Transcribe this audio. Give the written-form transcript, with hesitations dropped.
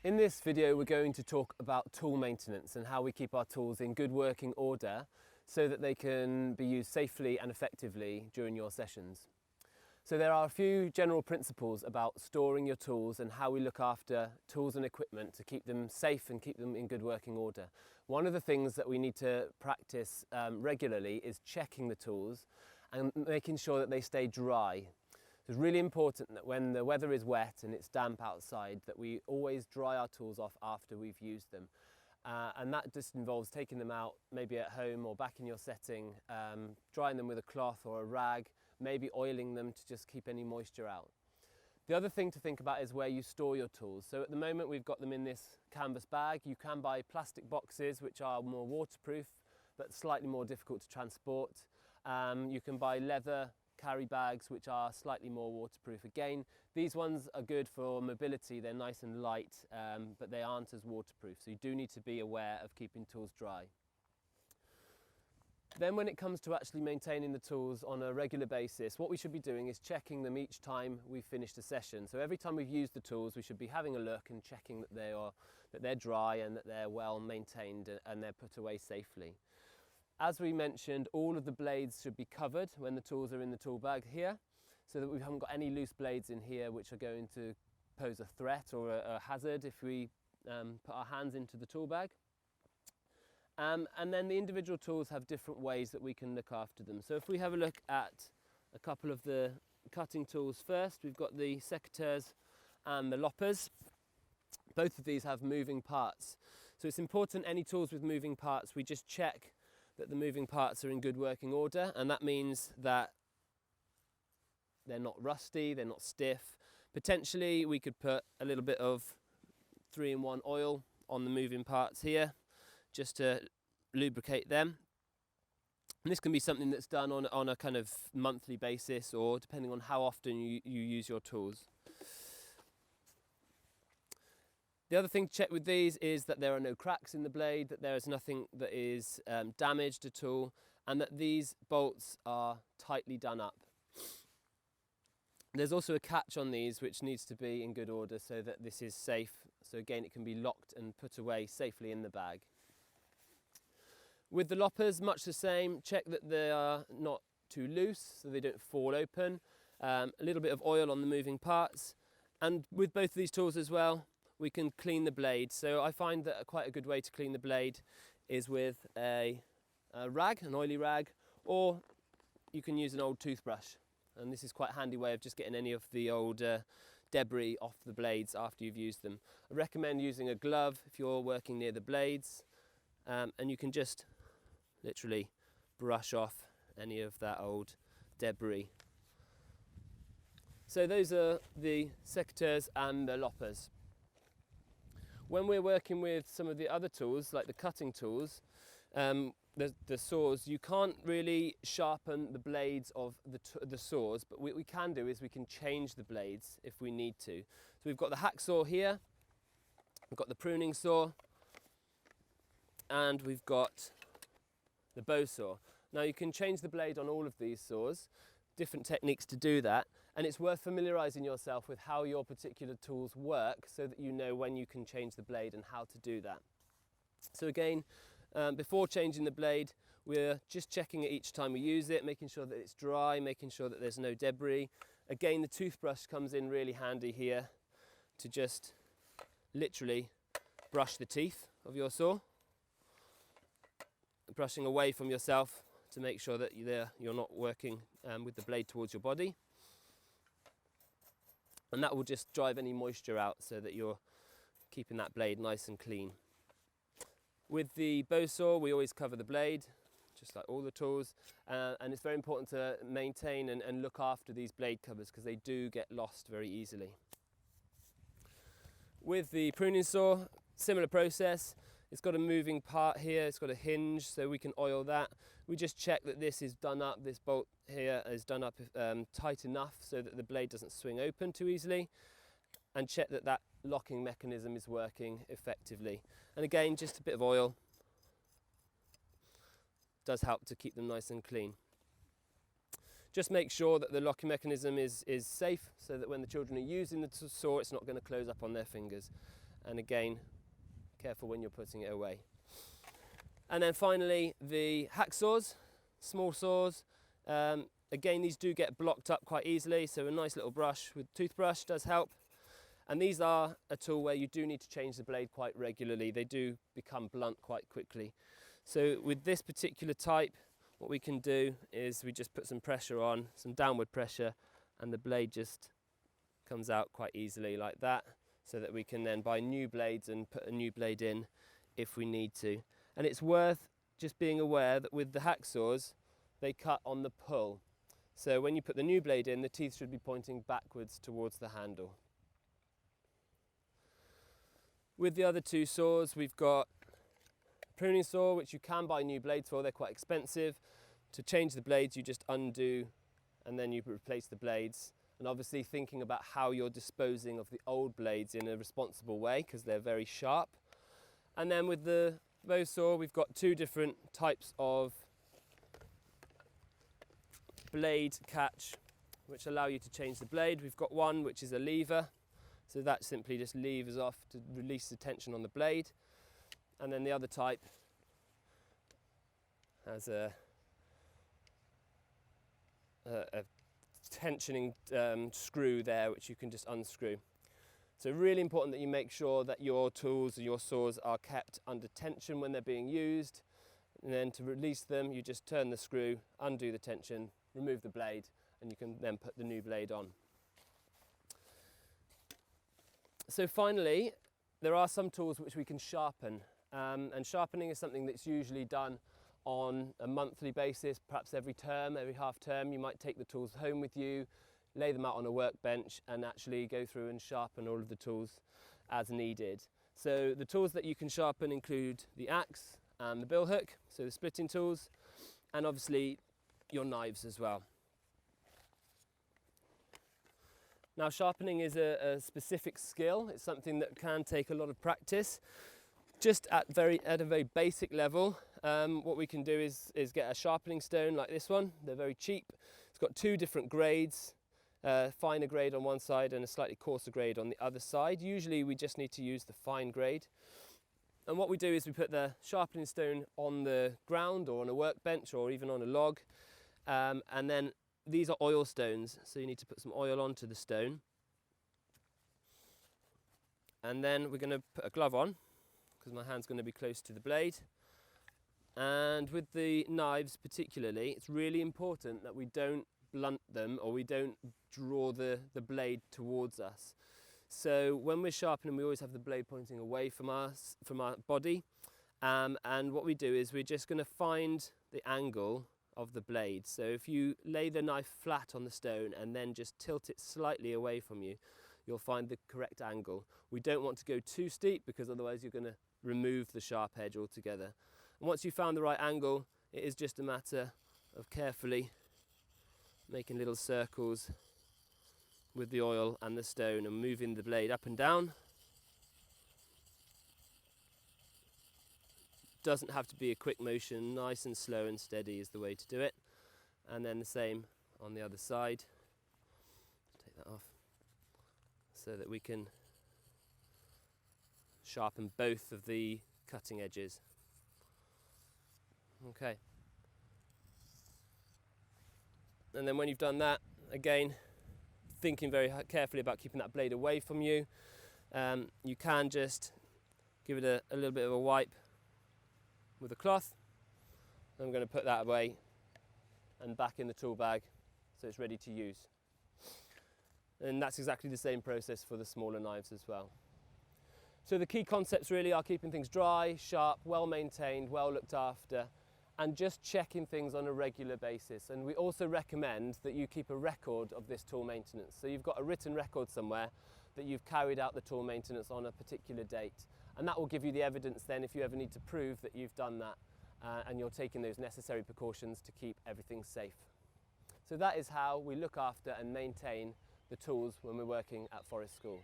In this video we're going to talk about tool maintenance and how we keep our tools in good working order so that they can be used safely and effectively during your sessions. So there are a few general principles about storing your tools and how we look after tools and equipment to keep them safe and keep them in good working order. One of the things that we need to practice regularly is checking the tools and making sure that they stay dry. It's really important that when the weather is wet and it's damp outside that we always dry our tools off after we've used them. And that just involves taking them out maybe at home or back in your setting, drying them with a cloth or a rag, maybe oiling them to just keep any moisture out. The other thing to think about is where you store your tools. So at the moment we've got them in this canvas bag. You can buy plastic boxes which are more waterproof but slightly more difficult to transport. You can buy leather carry bags which are slightly more waterproof. Again, these ones are good for mobility, they're nice and light, but they aren't as waterproof, so you do need to be aware of keeping tools dry. Then when it comes to actually maintaining the tools on a regular basis, what we should be doing is checking them each time we've finished a session. So every time we've used the tools, we should be having a look and checking that they're dry and that they're well maintained and they're put away safely. As we mentioned, all of the blades should be covered when the tools are in the tool bag here, so that we haven't got any loose blades in here which are going to pose a threat or a hazard if we put our hands into the tool bag. And then the individual tools have different ways that we can look after them. So if we have a look at a couple of the cutting tools first, we've got the secateurs and the loppers. Both of these have moving parts. So it's important, any tools with moving parts, we just check that the moving parts are in good working order, and that means that they're not rusty, they're not stiff. Potentially we could put a little bit of 3-in-1 oil on the moving parts here just to lubricate them. And this can be something that's done on a kind of monthly basis or depending on how often you use your tools. The other thing to check with these is that there are no cracks in the blade, that there is nothing that is damaged at all, and that these bolts are tightly done up. There's also a catch on these which needs to be in good order so that this is safe. So again, it can be locked and put away safely in the bag. With the loppers, much the same. Check that they are not too loose so they don't fall open. A little bit of oil on the moving parts. And with both of these tools as well, we can clean the blade. So I find that quite a good way to clean the blade is with a rag, an oily rag, or you can use an old toothbrush. And this is quite a handy way of just getting any of the old debris off the blades after you've used them. I recommend using a glove if you're working near the blades, and you can just literally brush off any of that old debris. So those are the secateurs and the loppers. When we're working with some of the other tools, like the cutting tools, the saws, you can't really sharpen the blades of the saws, but what we can do is we can change the blades if we need to. So we've got the hacksaw here, we've got the pruning saw, and we've got the bow saw. Now you can change the blade on all of these saws, different techniques to do that, and it's worth familiarising yourself with how your particular tools work so that you know when you can change the blade and how to do that. So again, before changing the blade, we're just checking it each time we use it, making sure that it's dry, making sure that there's no debris. Again, the toothbrush comes in really handy here to just literally brush the teeth of your saw, brushing away from yourself to make sure that you're not working with the blade towards your body. And that will just drive any moisture out so that you're keeping that blade nice and clean. With the bow saw, we always cover the blade, just like all the tools. And it's very important to maintain and look after these blade covers because they do get lost very easily. With the pruning saw, similar process. It's got a moving part here, it's got a hinge, so we can oil that. We just check that this is done up, this bolt here is done up tight enough so that the blade doesn't swing open too easily, and check that that locking mechanism is working effectively. And again, just a bit of oil does help to keep them nice and clean. Just make sure that the locking mechanism is safe so that when the children are using the saw, it's not going to close up on their fingers. and again, careful when you're putting it away. And then finally, the hacksaws, small saws. Again, these do get blocked up quite easily, so a nice little brush with toothbrush does help. And these are a tool where you do need to change the blade quite regularly. They do become blunt quite quickly. So with this particular type, what we can do is we just put some pressure on, some downward pressure, and the blade just comes out quite easily like that, so that we can then buy new blades and put a new blade in if we need to. And it's worth just being aware that with the hacksaws, they cut on the pull. So when you put the new blade in, the teeth should be pointing backwards towards the handle. With the other two saws, we've got a pruning saw, which you can buy new blades for. They're quite expensive. To change the blades, you just undo and then you replace the blades. And obviously thinking about how you're disposing of the old blades in a responsible way, because they're very sharp. And then with the bow saw, we've got two different types of blade catch which allow you to change the blade. We've got one which is a lever, so that simply just levers off to release the tension on the blade. And then the other type has a tensioning screw there which you can just unscrew. So really important that you make sure that your tools and your saws are kept under tension when they're being used. And then to release them, you just turn the screw, undo the tension, remove the blade, and you can then put the new blade on. So finally, there are some tools which we can sharpen. And sharpening is something that's usually done on a monthly basis, perhaps every term, every half term. You might take the tools home with you, lay them out on a workbench and actually go through and sharpen all of the tools as needed. So the tools that you can sharpen include the axe and the bill hook, so the splitting tools, and obviously your knives as well. Now sharpening is a specific skill. It's something that can take a lot of practice. Just at a very basic level, what we can do is get a sharpening stone like this one. They're very cheap. It's got two different grades, finer grade on one side and a slightly coarser grade on the other side. Usually we just need to use the fine grade. And what we do is we put the sharpening stone on the ground or on a workbench or even on a log. And then these are oil stones, so you need to put some oil onto the stone. And then we're going to put a glove on, because my hand's going to be close to the blade. And with the knives particularly, it's really important that we don't blunt them or we don't draw the blade towards us. So when we're sharpening, we always have the blade pointing away from our body. And what we do is we're just going to find the angle of the blade. So if you lay the knife flat on the stone and then just tilt it slightly away from you, you'll find the correct angle. We don't want to go too steep because otherwise you're going to remove the sharp edge altogether. And once you've found the right angle, it is just a matter of carefully making little circles with the oil and the stone and moving the blade up and down. Doesn't have to be a quick motion, nice and slow and steady is the way to do it. And then the same on the other side. Take that off so that we can sharpen both of the cutting edges. Okay. And then when you've done that, again, thinking very carefully about keeping that blade away from you, you can just give it a little bit of a wipe with a cloth. I'm going to put that away and back in the tool bag so it's ready to use. And that's exactly the same process for the smaller knives as well. So the key concepts really are keeping things dry, sharp, well maintained, well looked after, and just checking things on a regular basis. And we also recommend that you keep a record of this tool maintenance. So you've got a written record somewhere that you've carried out the tool maintenance on a particular date. And that will give you the evidence then if you ever need to prove that you've done that and you're taking those necessary precautions to keep everything safe. So that is how we look after and maintain the tools when we're working at Forest School.